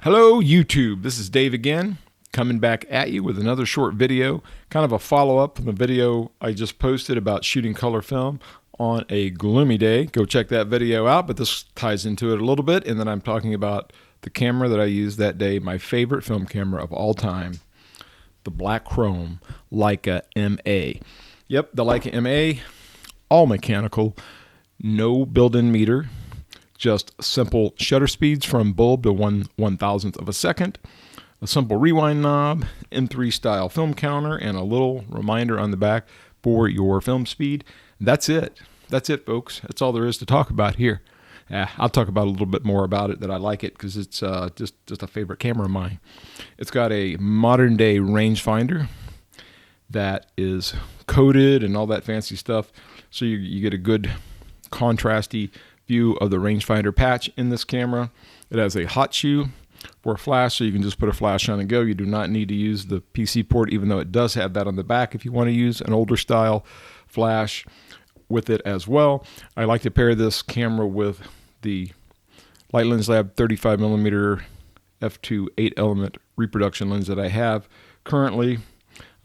Hello YouTube, this is Dave again, coming back at you with another short video, kind of a follow-up from the video I just posted about shooting color film on a gloomy day. Go check that video out, but this ties into it a little bit, and then I'm talking about the camera that I used that day, my favorite film camera of all time, the black chrome Leica MA. Yep, the Leica MA, all mechanical, no built-in meter. Just simple shutter speeds from bulb to 1/1000th of a second, a simple rewind knob, M3 style film counter, and a little reminder on the back for your film speed. That's it. That's it, folks. That's all there is to talk about here. I'll talk about a little bit more about it, that I like it because it's just a favorite camera of mine. It's got a modern day rangefinder that is coated and all that fancy stuff, so you get a good contrasty view of the rangefinder patch in this camera. It has a hot shoe for a flash, so you can just put a flash on and go. You do not need to use the PC port, even though it does have that on the back if you want to use an older style flash with it as well. I like to pair this camera with the Light Lens Lab 35mm f2 8-element reproduction lens that I have currently.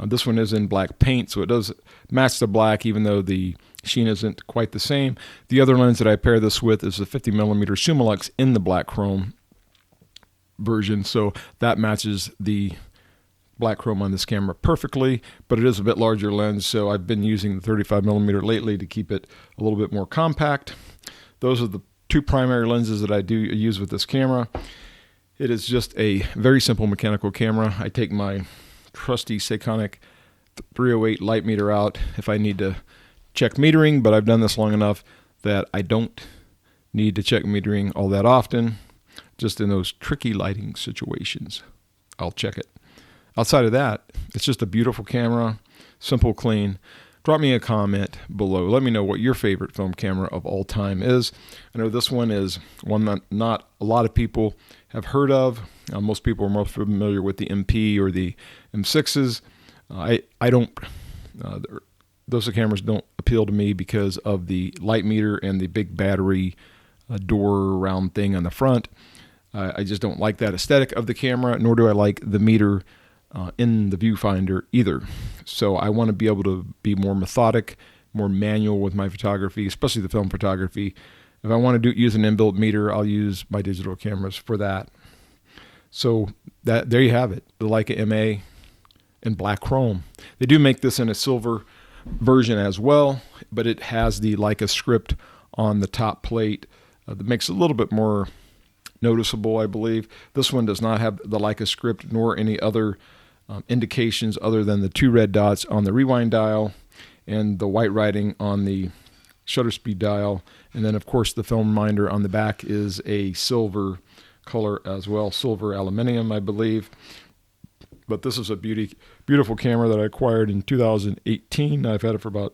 This one is in black paint, so it does match the black, even though the sheen isn't quite the same. The other lens that I pair this with is the 50mm Summilux in the black chrome version, so that matches the black chrome on this camera perfectly, but it is a bit larger lens, so I've been using the 35mm lately to keep it a little bit more compact. Those are the two primary lenses that I do use with this camera. It is just a very simple mechanical camera. I take my trusty Seikonic 308 light meter out if I need to check metering, but I've done this long enough that I don't need to check metering all that often. Just in those tricky lighting situations, I'll check it. Outside of that, it's just a beautiful camera, simple, clean. Drop me a comment below. Let me know what your favorite film camera of all time is. I know this one is one that not a lot of people have heard of. Most people are more familiar with the MP or the M6s. I don't. Those cameras don't appeal to me because of the light meter and the big battery door round thing on the front. I just don't like that aesthetic of the camera, nor do I like the meter in the viewfinder either. So I want to be able to be more methodic, more manual with my photography, especially the film photography. If I want to use an inbuilt meter, I'll use my digital cameras for that. So there you have it, the Leica MA in black chrome. They do make this in a silver version as well, but it has the Leica script on the top plate that makes it a little bit more noticeable, I believe. This one does not have the Leica script nor any other indications other than the two red dots on the rewind dial and the white writing on the shutter speed dial. And then, of course, the film reminder on the back is a silver color as well, silver aluminum, I believe. But this is a beautiful camera that I acquired in 2018. I've had it for about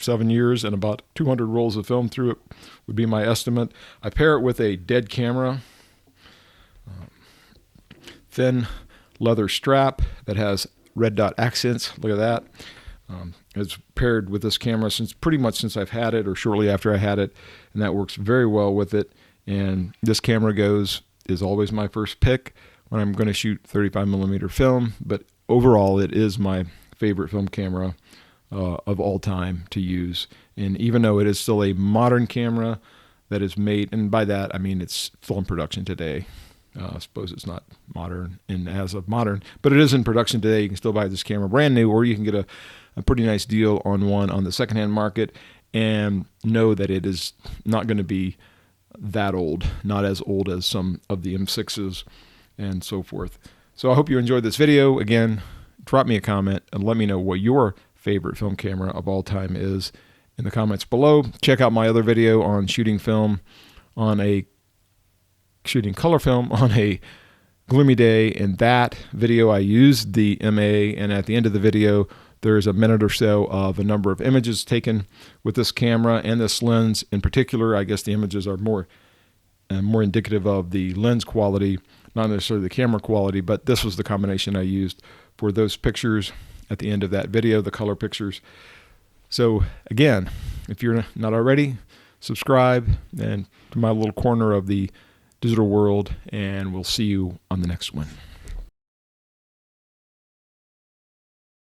7 years, and about 200 rolls of film through it would be my estimate. I pair it with a dead camera, thin leather strap that has red dot accents. Look at that. It's paired with this camera pretty much since I've had it, or shortly after I had it, and that works very well with it. And this camera is always my first pick when I'm going to shoot 35mm film, but overall it is my favorite film camera of all time to use. And even though it is still a modern camera that is made, and by that I mean it's film production today. I suppose it's not modern and as of modern, but it is in production today. You can still buy this camera brand new, or you can get a pretty nice deal on one on the secondhand market, and know that it is not going to be that old, not as old as some of the M6s and so forth. So I hope you enjoyed this video. Again, drop me a comment and let me know what your favorite film camera of all time is in the comments below. Check out my other video on shooting color film on a gloomy day. In that video I used the MA, and at the end of the video there's a minute or so of a number of images taken with this camera and this lens in particular. I guess the images are more indicative of the lens quality, not necessarily the camera quality, but this was the combination I used for those pictures at the end of that video, the color pictures. So again, if you're not already, subscribe, and to my little corner of the digital world, and we'll see you on the next one.